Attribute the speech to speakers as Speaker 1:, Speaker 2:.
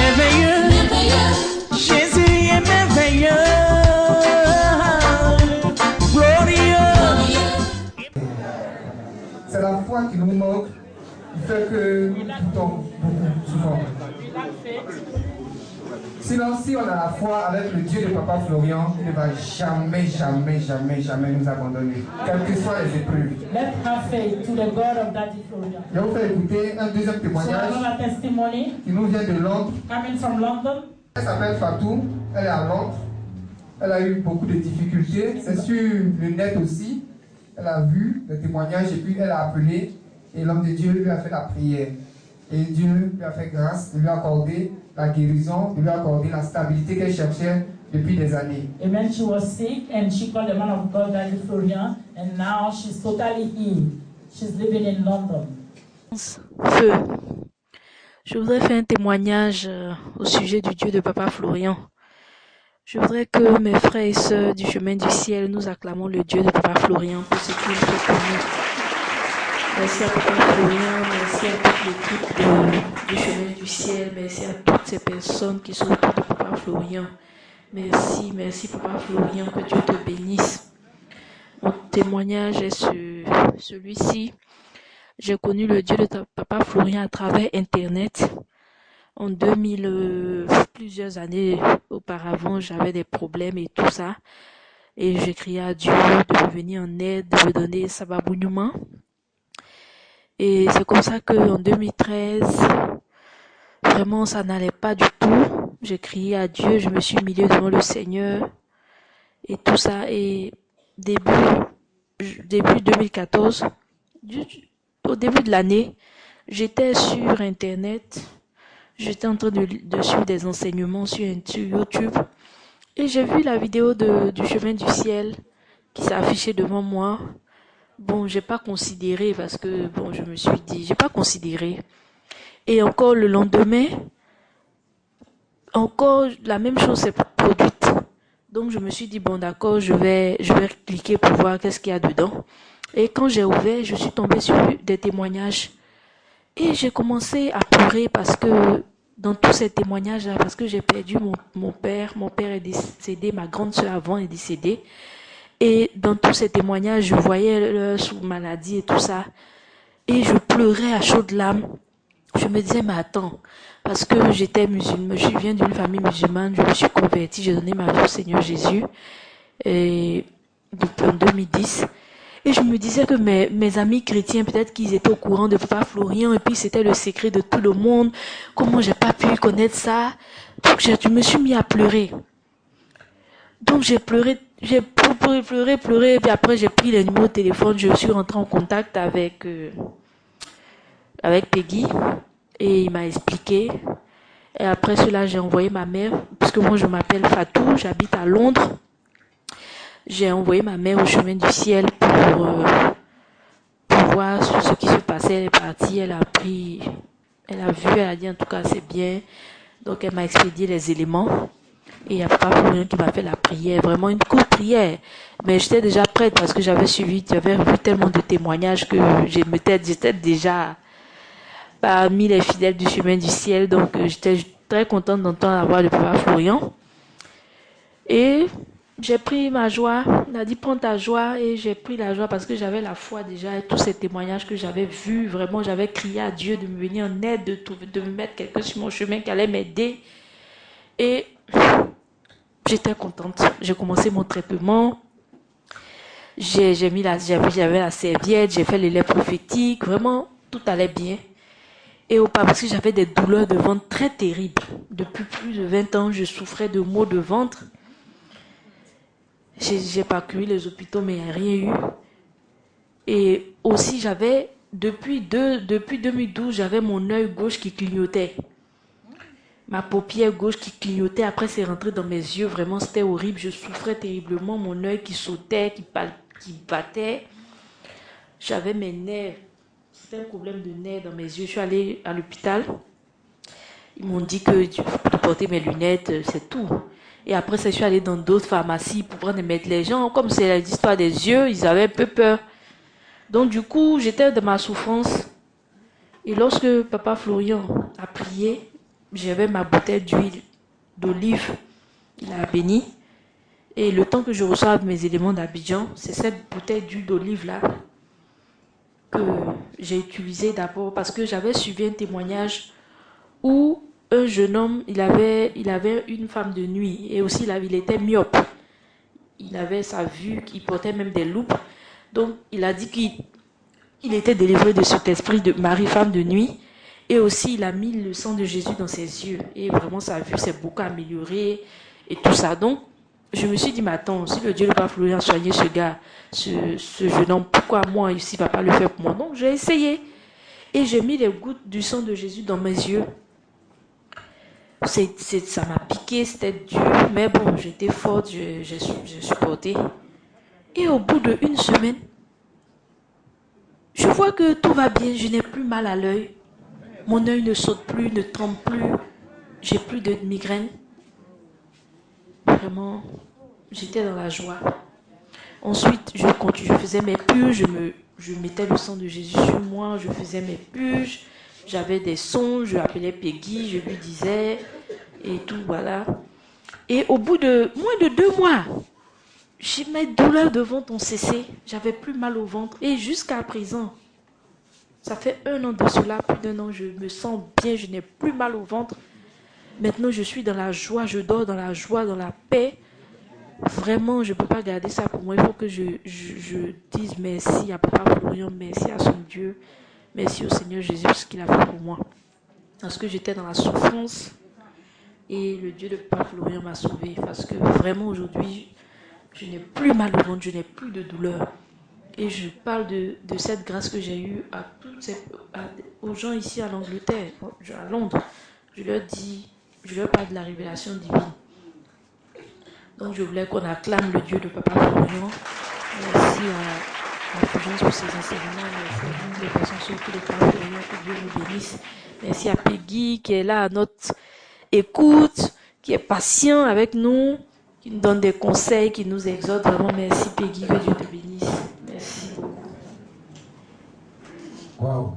Speaker 1: merveilleux. Jésus est merveilleux. Glorieux.
Speaker 2: C'est la foi qui nous manque, qui fait que nous doutons beaucoup, souvent. Sinon, si on a la foi avec le Dieu de Papa Florian, il ne va jamais, jamais, jamais, jamais nous abandonner, quelles que soient les épreuves.
Speaker 3: Let's have faith to the God of Daddy Florian.
Speaker 2: Je vais vous faire écouter un deuxième témoignage
Speaker 3: So another testimony
Speaker 2: qui nous vient de Londres.
Speaker 3: coming from London.
Speaker 2: Elle s'appelle Fatou, elle est à Londres. Elle a eu beaucoup de difficultés, c'est sur le net aussi. Elle a vu le témoignage et puis elle a appelé et l'homme de Dieu lui a fait la prière. Et Dieu lui a fait grâce, de lui accorder la guérison, de lui accorder la stabilité qu'elle cherchait depuis des années.
Speaker 3: Amen. She was sick and she called the man of God, Daddy Florian, and now she's totally healed. She's living in London.
Speaker 4: Feu. Je voudrais faire un témoignage au sujet du Dieu de Papa Florian. Je voudrais que mes frères et sœurs du chemin du ciel, nous acclamons le Dieu de Papa Florian pour ce qu'il fait pour nous. Merci à Papa Florian, merci à toute l'équipe du chemin du ciel, merci à toutes ces personnes qui sont autour de Papa Florian. Merci, merci Papa Florian, que Dieu te bénisse. Mon témoignage est celui-ci. J'ai connu le Dieu de Papa Florian à travers Internet. En 2000, plusieurs années auparavant, j'avais des problèmes et tout ça. Et j'ai crié à Dieu de me venir en aide, de me donner sababouignement. Et c'est comme ça qu'en 2013, vraiment ça n'allait pas du tout. J'ai crié à Dieu, je me suis humilié devant le Seigneur et tout ça. Et début 2014, au début de l'année, j'étais sur Internet. J'étais en train de suivre des enseignements sur YouTube. Et j'ai vu la vidéo du chemin du ciel qui s'est affichée devant moi. Bon, j'ai pas considéré parce que, bon, je me suis dit, j'ai pas considéré. Et encore le lendemain, encore la même chose s'est produite. Donc je me suis dit, bon d'accord, je vais cliquer pour voir qu'est-ce qu'il y a dedans. Et quand j'ai ouvert, je suis tombée sur des témoignages. Et j'ai commencé à pleurer parce que, dans tous ces témoignages-là, parce que j'ai perdu mon père est décédé, ma grande sœur avant est décédée. Et dans tous ces témoignages, je voyais leur sous-maladie et tout ça. Et je pleurais à chaudes larmes. Je me disais, mais attends, parce que j'étais musulmane, je viens d'une famille musulmane, je me suis convertie, j'ai donné ma vie au Seigneur Jésus, et depuis en 2010. Et je me disais que mes amis chrétiens, peut-être qu'ils étaient au courant de Papa Florian, et puis c'était le secret de tout le monde. Comment j'ai pas pu connaître ça? Donc je me suis mis à pleurer. Donc j'ai pleuré, et puis après j'ai pris les numéros de téléphone, je suis rentrée en contact avec Peggy, et il m'a expliqué. Et après cela, j'ai envoyé ma mère, parce que moi je m'appelle Fatou, j'habite à Londres. J'ai envoyé ma mère au chemin du ciel pour voir ce qui se passait. Elle est partie, elle a vu, elle a dit en tout cas c'est bien. Donc elle m'a expédié les éléments. Et il n'y a pas Florian qui m'a fait la prière, vraiment une courte prière. Mais j'étais déjà prête parce que j'avais vu tellement de témoignages que j'étais déjà parmi les fidèles du chemin du ciel. Donc j'étais très contente d'entendre la voix de Papa Florian. Et j'ai pris ma joie, on a dit prends ta joie, et j'ai pris la joie parce que j'avais la foi déjà, et tous ces témoignages que j'avais vus, vraiment j'avais crié à Dieu de me venir en aide, de me mettre quelqu'un sur mon chemin qui allait m'aider. Et j'étais contente, j'ai commencé mon traitement, j'avais la serviette, j'ai fait les lait prophétiques, vraiment tout allait bien. Et parce que j'avais des douleurs de ventre très terribles, depuis plus de 20 ans je souffrais de maux de ventre. J'ai parcouru les hôpitaux, mais il n'y a rien eu. Et aussi, depuis 2012, j'avais mon œil gauche qui clignotait. Ma paupière gauche qui clignotait. Après, c'est rentré dans mes yeux. Vraiment, c'était horrible. Je souffrais terriblement. Mon œil qui sautait, qui battait. J'avais mes nerfs. C'était un problème de nerfs dans mes yeux. Je suis allée à l'hôpital. Ils m'ont dit que je pouvais porter mes lunettes, c'est tout. Et après, je suis allée dans d'autres pharmacies pour prendre des médecins. Les gens, comme c'est l'histoire des yeux, ils avaient un peu peur. Donc, du coup, j'étais dans ma souffrance. Et lorsque Papa Florian a prié, j'avais ma bouteille d'huile d'olive. Il a béni. Et le temps que je reçoive mes éléments d'Abidjan, c'est cette bouteille d'huile d'olive-là que j'ai utilisée d'abord parce que j'avais suivi un témoignage où un jeune homme, il avait une femme de nuit et aussi il était myope. Il avait sa vue, il portait même des loupes. Donc, il a dit qu'il était délivré de cet esprit de mari, femme de nuit. Et aussi, il a mis le sang de Jésus dans ses yeux. Et vraiment, sa vue s'est beaucoup améliorée et tout ça. Donc, je me suis dit, mais attends, si le Dieu de Papa Florian a soigné ce gars, ce jeune homme, pourquoi moi ici, il ne va pas le faire pour moi? Donc, j'ai essayé. Et j'ai mis les gouttes du sang de Jésus dans mes yeux. Ça m'a piqué, c'était dur, mais bon, j'étais forte, j'ai supporté. Et au bout d'une semaine, je vois que tout va bien, je n'ai plus mal à l'œil. Mon œil ne saute plus, ne tremble plus, j'ai plus de migraine. Vraiment, j'étais dans la joie. Ensuite, je faisais mes purges, je mettais le sang de Jésus sur moi, je faisais mes purges. J'avais des sons, je appelais Peggy, je lui disais, et tout, voilà. Et au bout de moins de 2 mois, mes douleurs de ventre ont cessé. J'avais plus mal au ventre. Et jusqu'à présent, ça fait 1 an de cela, plus d'1 an, je me sens bien, je n'ai plus mal au ventre. Maintenant, je suis dans la joie, je dors dans la joie, dans la paix. Vraiment, je ne peux pas garder ça pour moi. Il faut que je dise merci à Papa Florian, merci à son Dieu. Merci au Seigneur Jésus pour ce qu'il a fait pour moi. Parce que j'étais dans la souffrance et le Dieu de Papa Florian m'a sauvé. Parce que vraiment aujourd'hui, je n'ai plus mal au ventre, je n'ai plus de douleur. Et je parle de cette grâce que j'ai eue aux gens ici à l'Angleterre, à Londres. Je leur parle de la révélation divine. Donc je voulais qu'on acclame le Dieu de Papa Florian. Merci à Fulgence pour ses enseignements. Merci à toutes les personnes, surtout les Papa Florian, que Dieu nous bénisse. Merci à Peggy qui est là à notre écoute, qui est patient avec nous, qui nous donne des conseils, qui nous exhorte. Vraiment, merci Peggy, que Dieu te bénisse. Merci.
Speaker 5: Waouh.